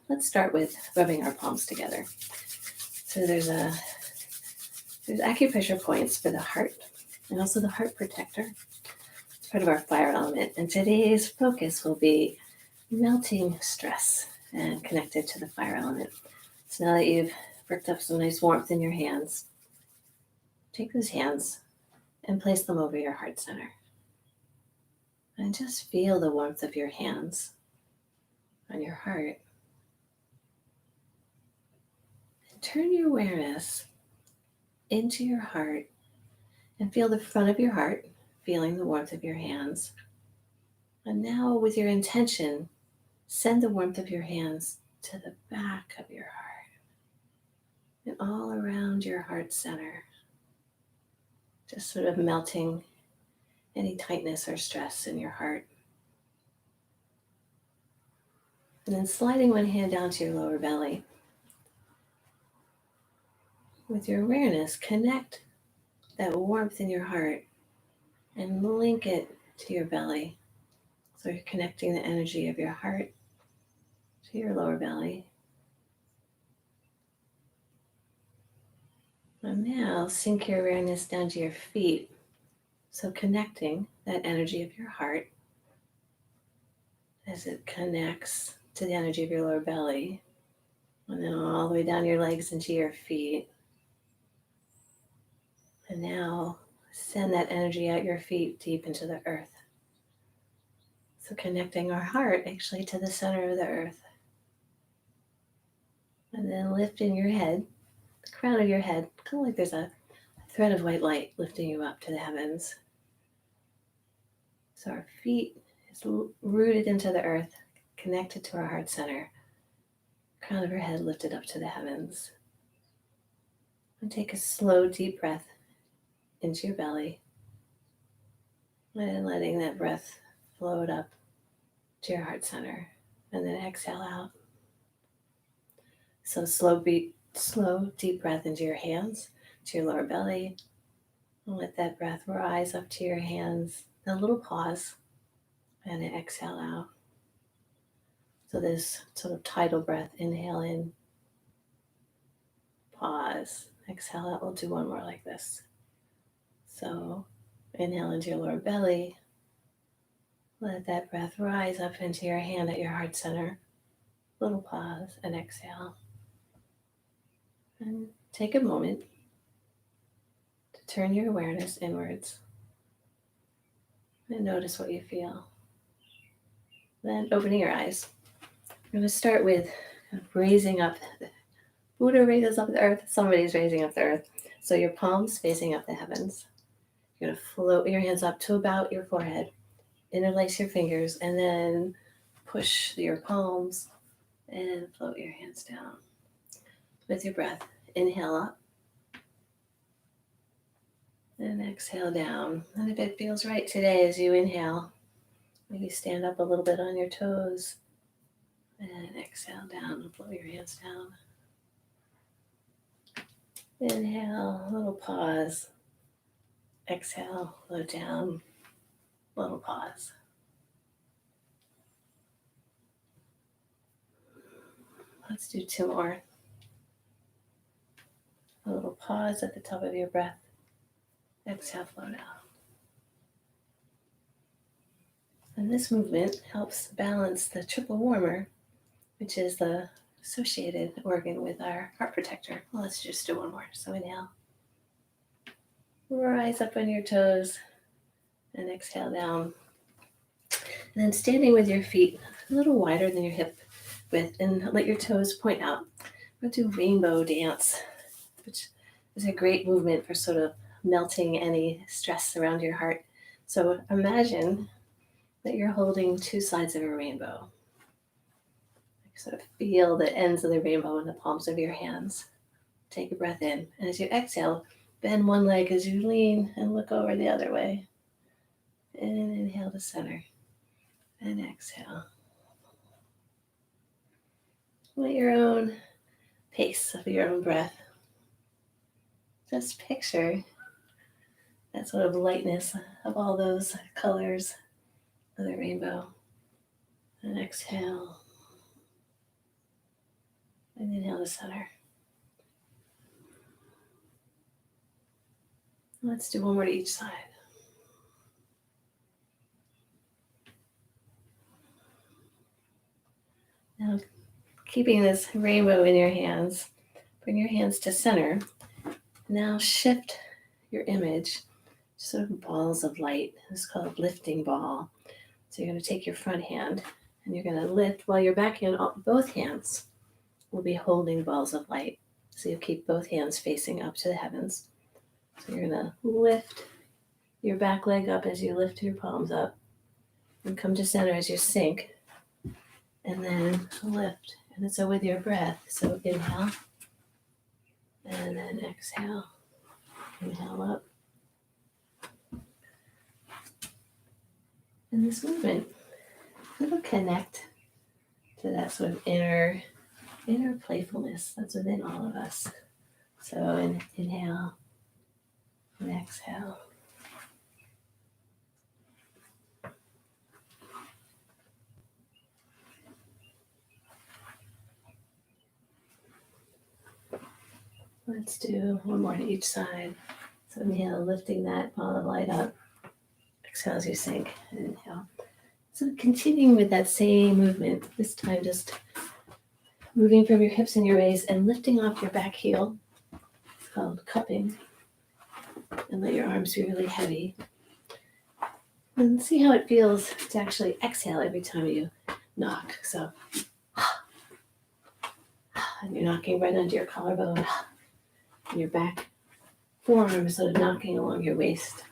let's start with rubbing our palms together. So there's acupressure points for the heart and also the heart protector. It's part of our fire element. And today's focus will be melting stress and connected to the fire element. So now that you've worked up some nice warmth in your hands, take those hands and place them over your heart center. And just feel the warmth of your hands on your heart. And turn your awareness into your heart and feel the front of your heart, feeling the warmth of your hands. And now with your intention, send the warmth of your hands to the back of your heart and all around your heart center, just sort of melting any tightness or stress in your heart. And then sliding one hand down to your lower belly. With your awareness, connect that warmth in your heart and link it to your belly. So you're connecting the energy of your heart to your lower belly. And now sink your awareness down to your feet. So connecting that energy of your heart as it connects to the energy of your lower belly. And then all the way down your legs into your feet. And now send that energy out your feet deep into the earth. So connecting our heart actually to the center of the earth. And then lifting your head, the crown of your head, kind of like there's a thread of white light lifting you up to the heavens. So our feet is rooted into the earth, connected to our heart center. Crown of your head lifted up to the heavens. And take a slow, deep breath into your belly. And letting that breath float up to your heart center. And then exhale out. So slow, deep breath into your hands, to your lower belly. And let that breath rise up to your hands. A little pause. And then exhale out. So this sort of tidal breath, inhale in, pause, exhale out. We'll do one more like this. So inhale into your lower belly. Let that breath rise up into your hand at your heart center. Little pause and exhale. And take a moment to turn your awareness inwards and notice what you feel. Then opening your eyes. I'm going to start with raising up. Buddha raises up the earth, somebody's raising up the earth. So your palms facing up the heavens. You're going to float your hands up to about your forehead. Interlace your fingers and then push your palms and float your hands down. With your breath, inhale up and exhale down. And if it feels right today as you inhale, maybe stand up a little bit on your toes and exhale down and float your hands down. Inhale, little pause. Exhale, float down, little pause. Let's do two more. A little pause at the top of your breath. Exhale, float out. And this movement helps balance the triple warmer, which is the associated organ with our heart protector. Well, let's just do one more. So inhale. Rise up on your toes and exhale down. And then standing with your feet a little wider than your hip width and let your toes point out. We'll do rainbow dance, which is a great movement for sort of melting any stress around your heart. So imagine that you're holding two sides of a rainbow. Sort of feel the ends of the rainbow in the palms of your hands. Take a breath in. And as you exhale, bend one leg as you lean and look over the other way. And inhale to center. And exhale. At your own pace of your own breath. Just picture that sort of lightness of all those colors of the rainbow. And exhale. And inhale to center. Let's do one more to each side. Now, keeping this rainbow in your hands, bring your hands to center. Now shift your image, sort of balls of light. This is called lifting ball. So you're going to take your front hand and you're going to lift while your back hand, both hands will be holding balls of light. So you keep both hands facing up to the heavens. So you're going to lift your back leg up as you lift your palms up and come to center as you sink and then lift. And so with your breath, so inhale and then exhale. Inhale up. And this movement, it'll connect to that sort of inner playfulness that's within all of us. So inhale and exhale. Let's do one more to each side. So inhale, lifting that ball of light up. Exhale as you sink and inhale. So continuing with that same movement, this time just moving from your hips and your waist and lifting off your back heel. It's called cupping. And let your arms be really heavy. And see how it feels to actually exhale every time you knock. So, and you're knocking right under your collarbone. And your back forearm is sort of knocking along your waist.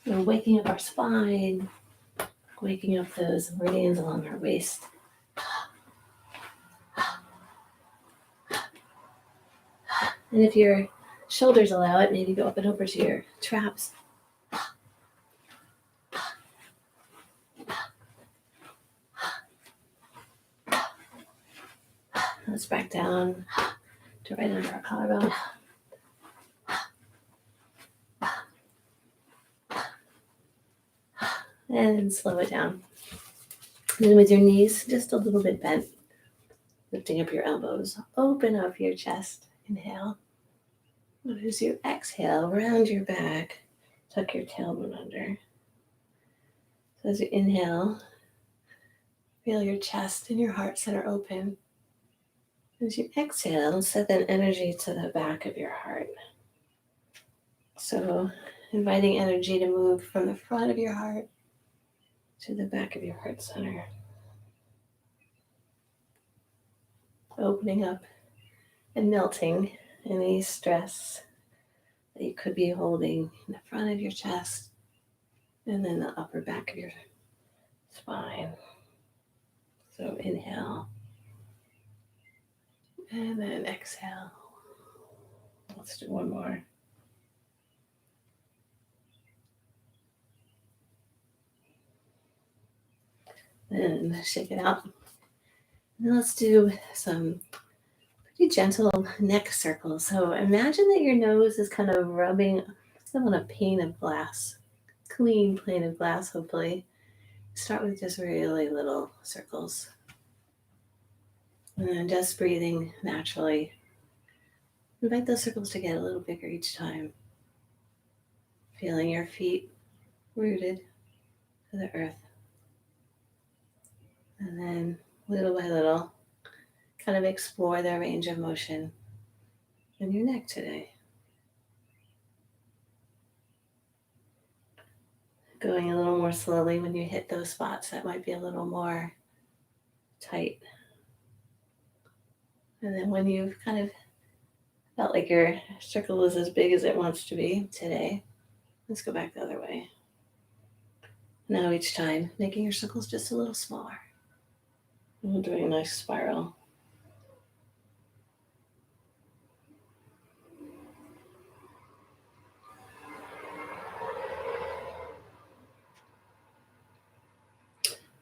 We're waking up our spine, waking up those meridians along our waist. And if your shoulders allow it, maybe go up and over to your traps. Let's back down to right under our collarbone. And slow it down. And then with your knees just a little bit bent, lifting up your elbows, open up your chest. Inhale. As you exhale, round your back, tuck your tailbone under. So as you inhale, feel your chest and your heart center open. As you exhale, set that energy to the back of your heart. So inviting energy to move from the front of your heart to the back of your heart center. Opening up and melting any stress that you could be holding in the front of your chest and then the upper back of your spine. So inhale and then exhale. Let's do one more. Then shake it out. And let's do some pretty gentle neck circles. So imagine that your nose is kind of rubbing on a pane of glass, clean pane of glass, hopefully. Start with just really little circles. And then just breathing naturally. Invite those circles to get a little bigger each time. Feeling your feet rooted to the earth. And then little by little, kind of explore the range of motion in your neck today. Going a little more slowly when you hit those spots that might be a little more tight. And then when you've kind of felt like your circle is as big as it wants to be today, let's go back the other way. Now each time, making your circles just a little smaller. And we're doing a nice spiral.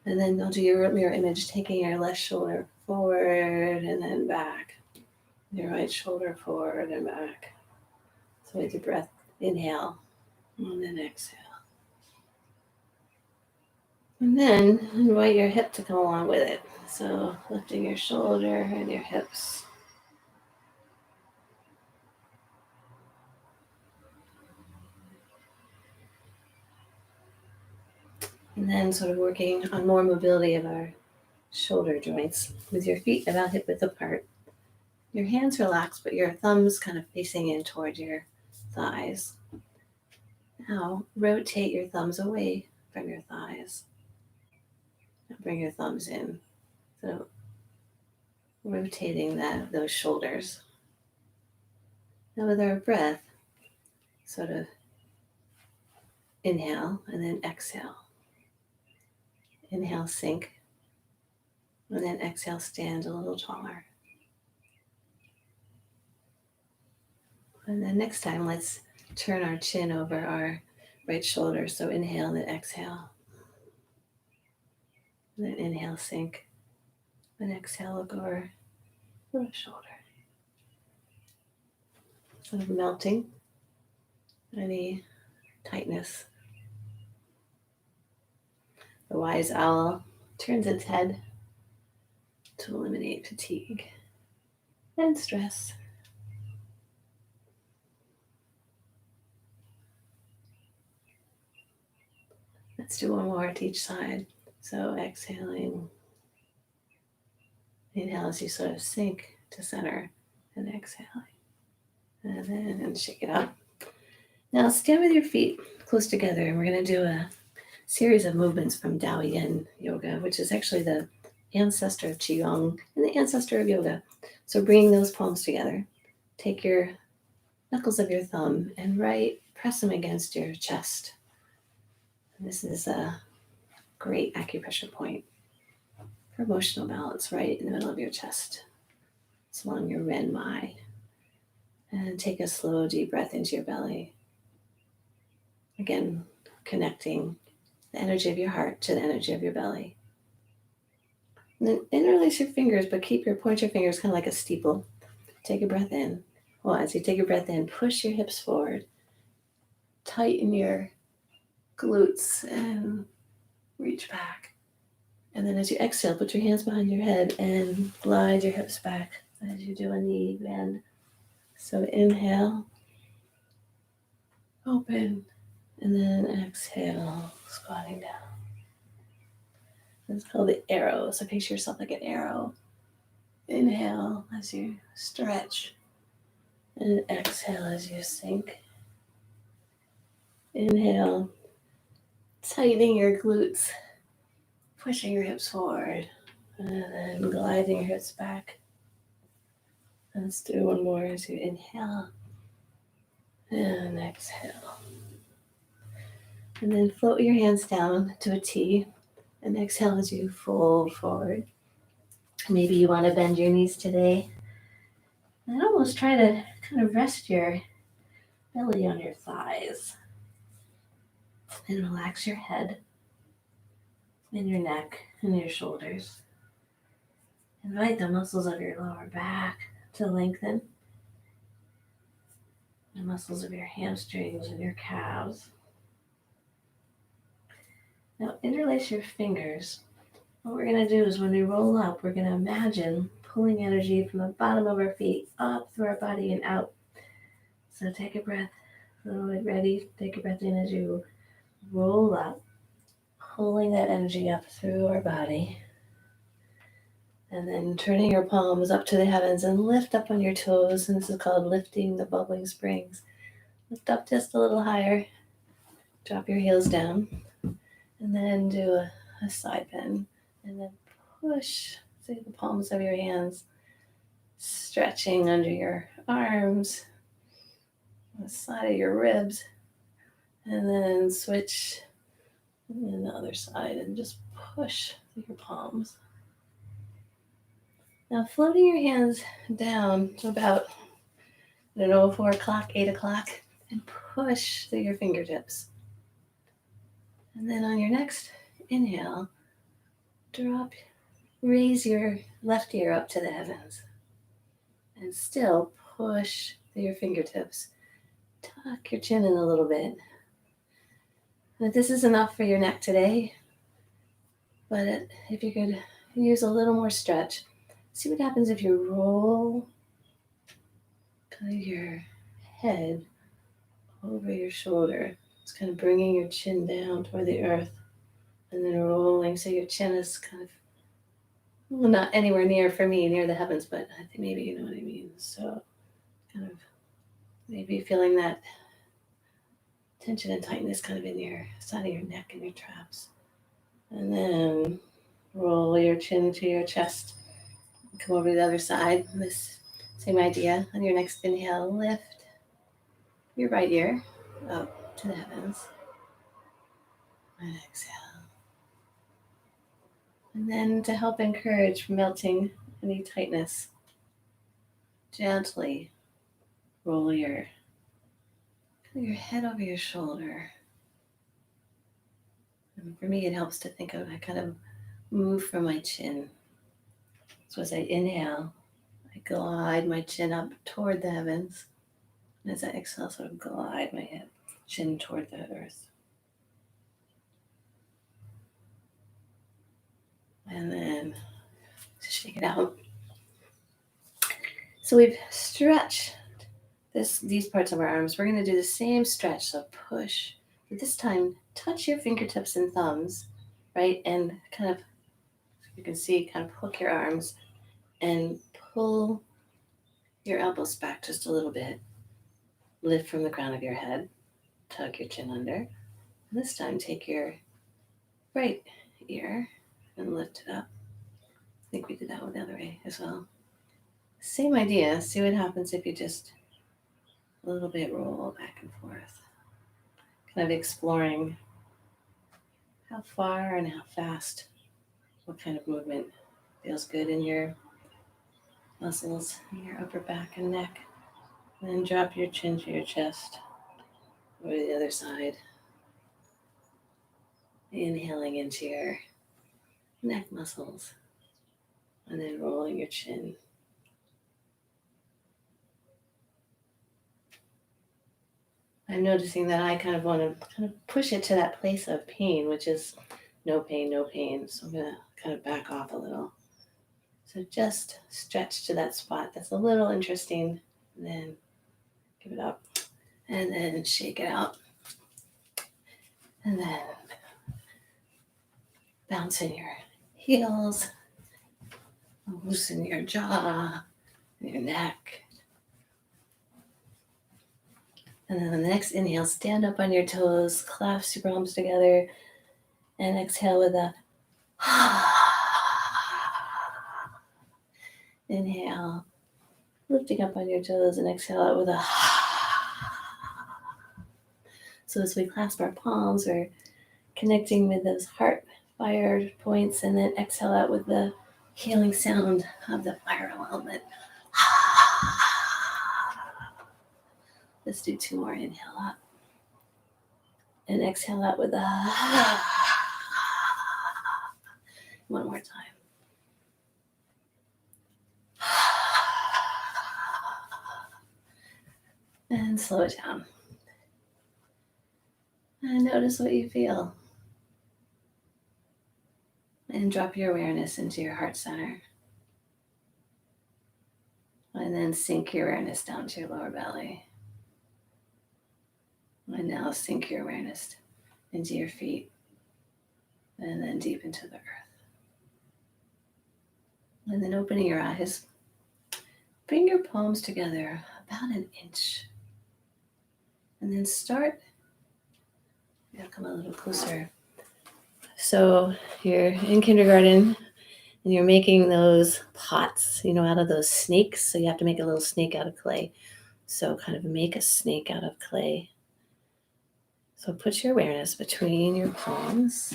And then you'll do your mirror image, taking your left shoulder forward and then back. Your right shoulder forward and back. So with your breath, inhale and then exhale. And then invite your hip to come along with it. So lifting your shoulder and your hips. And then sort of working on more mobility of our shoulder joints with your feet about hip width apart. Your hands relaxed, but your thumbs kind of facing in toward your thighs. Now rotate your thumbs away from your thighs. Now bring your thumbs in. So rotating those shoulders. Now with our breath, sort of inhale and then exhale. Inhale, sink, and then exhale, stand a little taller. And then next time, let's turn our chin over our right shoulder. So inhale and then exhale. And then inhale, sink. And exhale, look over the shoulder. Sort of melting any tightness. The wise owl turns its head to eliminate fatigue and stress. Let's do one more to each side. So exhaling. Inhale as you sort of sink to center and exhaling. And then shake it up. Now stand with your feet close together and we're going to do a series of movements from Tao Yin yoga, which is actually the ancestor of Qigong and the ancestor of yoga. So bringing those palms together, take your knuckles of your thumb and press them against your chest. And this is a great acupressure point for emotional balance right in the middle of your chest. It's along your Ren Mai. And take a slow, deep breath into your belly. Again, connecting the energy of your heart to the energy of your belly. And then interlace your fingers, but point your fingers kind of like a steeple. Take a breath in. Well, as you take a breath in, push your hips forward. Tighten your glutes and reach back. And then as you exhale, put your hands behind your head and glide your hips back as you do a knee bend. So inhale, open, and then exhale, squatting down. It's called the arrow. So picture yourself like an arrow. Inhale as you stretch, and exhale as you sink. Inhale, tightening your glutes, pushing your hips forward, and then gliding your hips back. And let's do one more as you inhale and exhale. And then float your hands down to a T and exhale as you fold forward. Maybe you want to bend your knees today. And almost try to kind of rest your belly on your thighs. And relax your head and your neck and your shoulders. Invite the muscles of your lower back to lengthen. The muscles of your hamstrings and your calves. Now interlace your fingers. What we're going to do is when we roll up, we're going to imagine pulling energy from the bottom of our feet up through our body and out. So take a breath. So ready, take a breath in as you roll up, pulling that energy up through our body. And then turning your palms up to the heavens and lift up on your toes. And this is called lifting the bubbling springs. Lift up just a little higher. Drop your heels down. And then do a side bend. And then push the palms of your hands, stretching under your arms, the side of your ribs. And then switch on the other side and just push your palms. Now floating your hands down to about, 4 o'clock, 8 o'clock, and push through your fingertips. And then on your next inhale, raise your left ear up to the heavens. And still push through your fingertips. Tuck your chin in a little bit. And if this is enough for your neck today, But if you could use a little more stretch, see what happens if you roll kind of your head over your shoulder. It's kind of bringing your chin down toward the earth and then rolling so your chin is kind of, well, not anywhere near, for me, near the heavens, but I think maybe you know what I mean. So kind of maybe feeling that tension and tightness kind of in your side of your neck and your traps. And then roll your chin to your chest. Come over to the other side. This same idea. On your next inhale, lift your right ear up to the heavens. And exhale. And then to help encourage melting any tightness, gently roll your head over your shoulder. And for me, it helps to think of, I kind of move from my chin. So as I inhale, I glide my chin up toward the heavens. And as I exhale, sort of glide my head, chin toward the earth. And then shake it out. So we've stretched these parts of our arms. We're going to do the same stretch. So push. But this time, touch your fingertips and thumbs, right? And kind of, you can see, kind of hook your arms and pull your elbows back just a little bit. Lift from the crown of your head. Tuck your chin under. And this time, take your right ear and lift it up. I think we did that one the other way as well. Same idea. See what happens if you just a little bit roll back and forth. Kind of exploring how far and how fast, what kind of movement feels good in your muscles, in your upper back and neck. And then drop your chin to your chest. Over to the other side. Inhaling into your neck muscles. And then rolling your chin. I'm noticing that I kind of want to kind of push it to that place of pain, which is no pain, no pain. So I'm going to kind of back off a little. So just stretch to that spot. That's a little interesting. And then give it up. And then shake it out. And then bounce in your heels. Loosen your jaw, your neck. And then on the next inhale, stand up on your toes, clasp your palms together, and exhale with a inhale, lifting up on your toes, and exhale out with a So as we clasp our palms, we're connecting with those heart fire points, and then exhale out with the healing sound of the fire element. Let's do 2 more. Inhale up. And exhale out with a one more time. And slow it down. And notice what you feel. And drop your awareness into your heart center. And then sink your awareness down to your lower belly. And now sink your awareness into your feet. And then deep into the earth. And then opening your eyes, bring your palms together about an inch. And then start, you gotta come a little closer. So you're in kindergarten and you're making those pots, out of those snakes. So you have to make a little snake out of clay. So kind of make a snake out of clay. So put your awareness between your palms,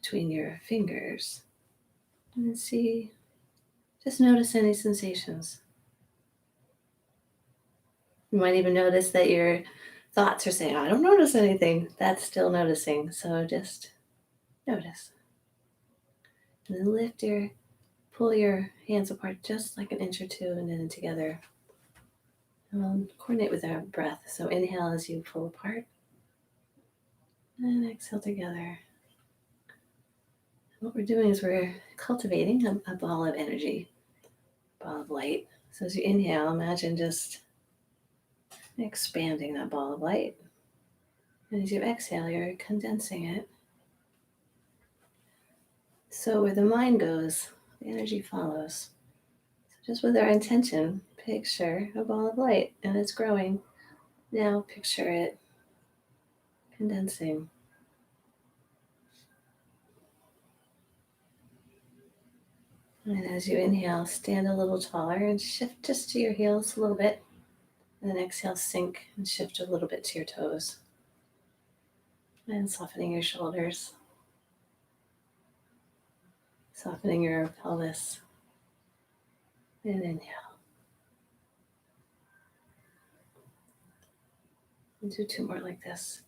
between your fingers, and then see, just notice any sensations. You might even notice that your thoughts are saying, I don't notice anything. That's still noticing. So just notice. And then pull your hands apart just like an inch or 2 and then together. Coordinate with our breath. So inhale as you pull apart. And exhale together. What we're doing is we're cultivating a ball of energy, ball of light. So as you inhale, imagine just expanding that ball of light. And as you exhale, you're condensing it. So where the mind goes, the energy follows. So just with our intention, picture a ball of light and it's growing. Now picture it condensing. And as you inhale, stand a little taller and shift just to your heels a little bit. And then exhale, sink and shift a little bit to your toes. And softening your shoulders. Softening your pelvis. And inhale. And do 2 more like this.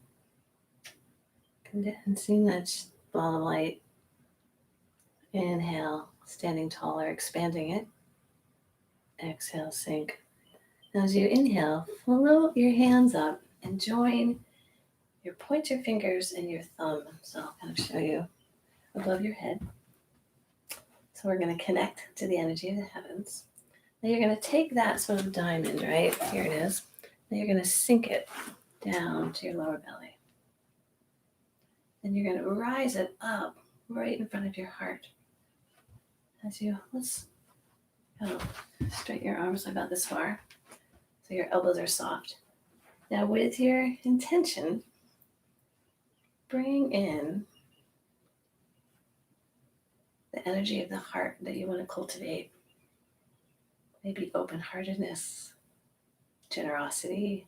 Condensing that ball of light. Inhale, standing taller, expanding it. Exhale, sink. Now as you inhale, float your hands up and join your pointer fingers and your thumb. So I'll kind of show you above your head. So we're going to connect to the energy of the heavens. Now you're going to take that sort of diamond, right? Here it is. Now you're going to sink it down to your lower belly. And you're going to rise it up right in front of your heart. As you, let's straighten your arms about this far so your elbows are soft. Now with your intention, bring in the energy of the heart that you want to cultivate. Maybe open-heartedness, generosity,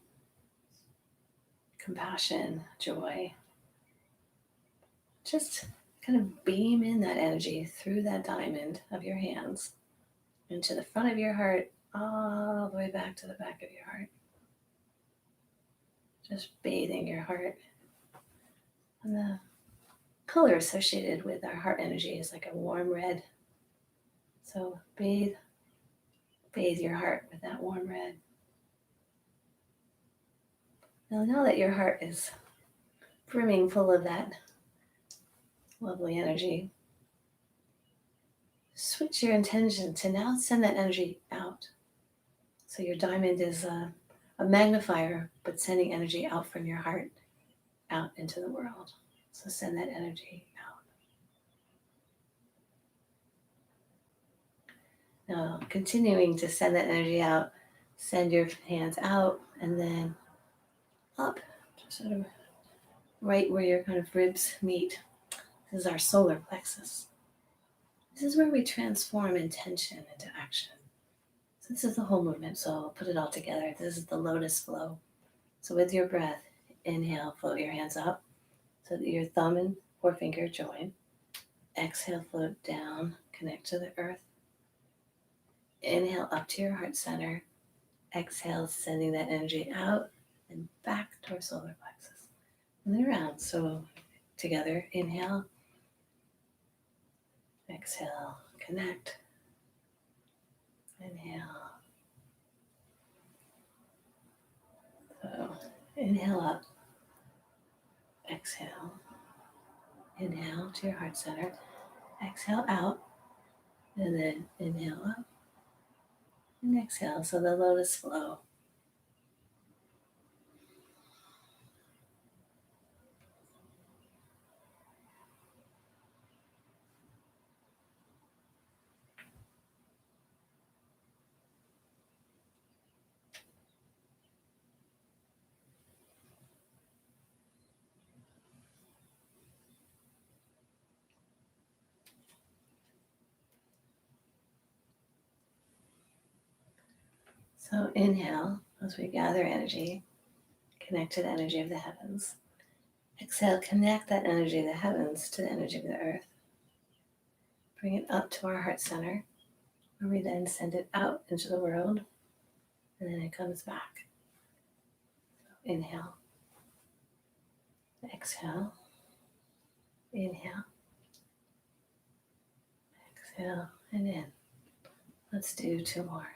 compassion, joy. Just kind of beam in that energy through that diamond of your hands into the front of your heart, all the way back to the back of your heart. Just bathing your heart. And the color associated with our heart energy is like a warm red. So bathe your heart with that warm red. Now that your heart is brimming full of that lovely energy, switch your intention to now send that energy out. So your diamond is a magnifier, but sending energy out from your heart out into the world. So send that energy out. Now, continuing to send that energy out, send your hands out and then up, sort of right where your kind of ribs meet. This is our solar plexus. This is where we transform intention into action. So this is the whole movement, so I'll put it all together. This is the Lotus Flow. So with your breath, inhale, float your hands up so that your thumb and forefinger join. Exhale, float down, connect to the earth. Inhale up to your heart center. Exhale, sending that energy out and back to our solar plexus. And then around. So together, inhale. Exhale, connect. Inhale. So inhale up. Exhale. Inhale to your heart center. Exhale out. And then inhale up. And exhale. So the Lotus Flow. So inhale as we gather energy, connect to the energy of the heavens. Exhale, connect that energy of the heavens to the energy of the earth. Bring it up to our heart center, where we then send it out into the world, and then it comes back. So inhale, exhale, inhale, exhale, and in. Let's do 2 more.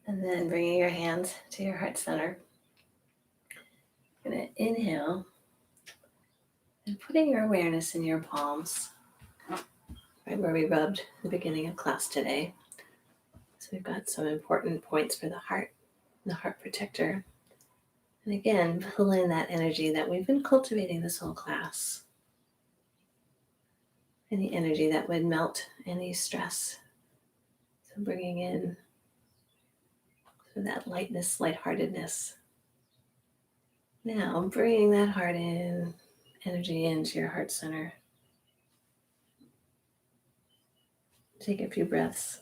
And then bringing your hands to your heart center. You're going to inhale and putting your awareness in your palms, right where we rubbed the beginning of class today. So we've got some important points for the heart, the heart protector. And again, pull in that energy that we've been cultivating this whole class. Any energy that would melt any stress. So bringing in that lightness, lightheartedness. Now bringing that heart in, energy into your heart center. Take a few breaths.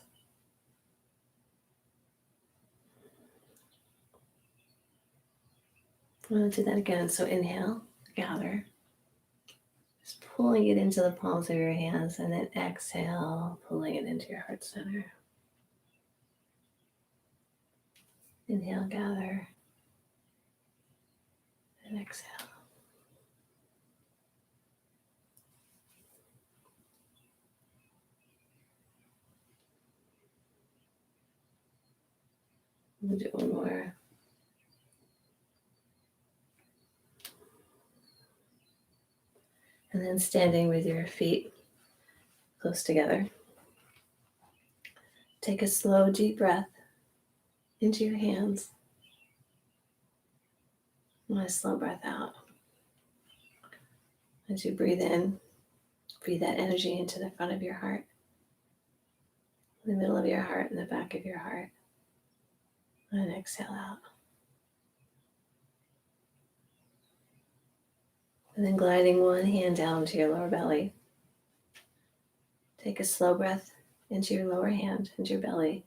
I'm going to do that again. So inhale, gather. Just pulling it into the palms of your hands, and then exhale, pulling it into your heart center. Inhale, gather, and exhale. We'll do one more. And then standing with your feet close together. Take a slow, deep breath into your hands. And a slow breath out. As you breathe in, breathe that energy into the front of your heart, the middle of your heart, and the back of your heart. And exhale out. And then gliding one hand down to your lower belly. Take a slow breath into your lower hand, into your belly.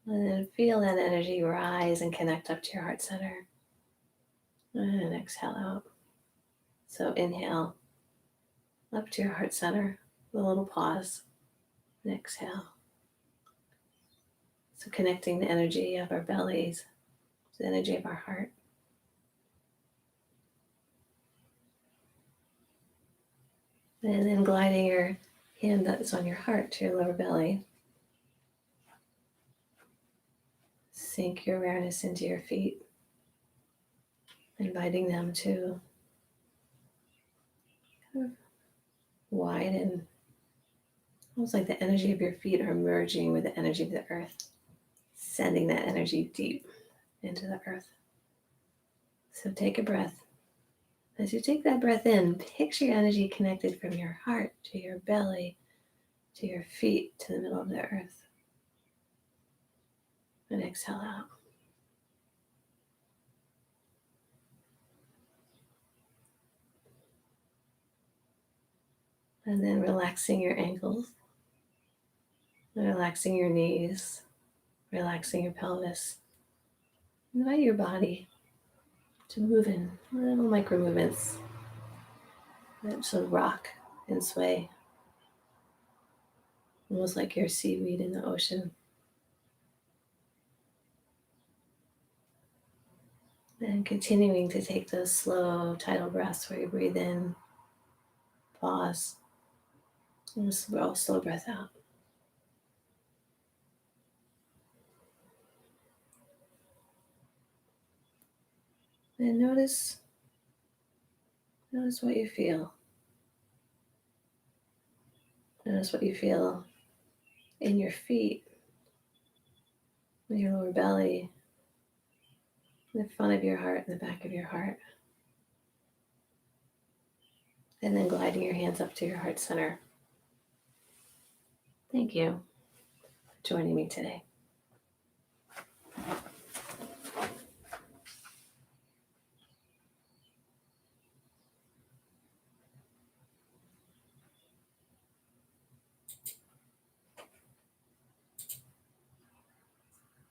And then feel that energy rise and connect up to your heart center. And exhale out. So inhale up to your heart center with a little pause. And exhale. So connecting the energy of our bellies to the energy of our heart. And then gliding your hand that's on your heart to your lower belly. Sink your awareness into your feet, inviting them to kind of widen, almost like the energy of your feet are merging with the energy of the earth, sending that energy deep into the earth. So take a breath. As you take that breath in, picture your energy connected from your heart to your belly, to your feet, to the middle of the earth. And exhale out. And then relaxing your ankles, relaxing your knees, relaxing your pelvis. Invite your body to move in little micro movements that sort of rock and sway, almost like you're seaweed in the ocean. And continuing to take those slow tidal breaths where you breathe in, pause, and a slow breath out. And notice what you feel. Notice what you feel in your feet, in your lower belly, in the front of your heart, in the back of your heart. And then gliding your hands up to your heart center. Thank you for joining me today.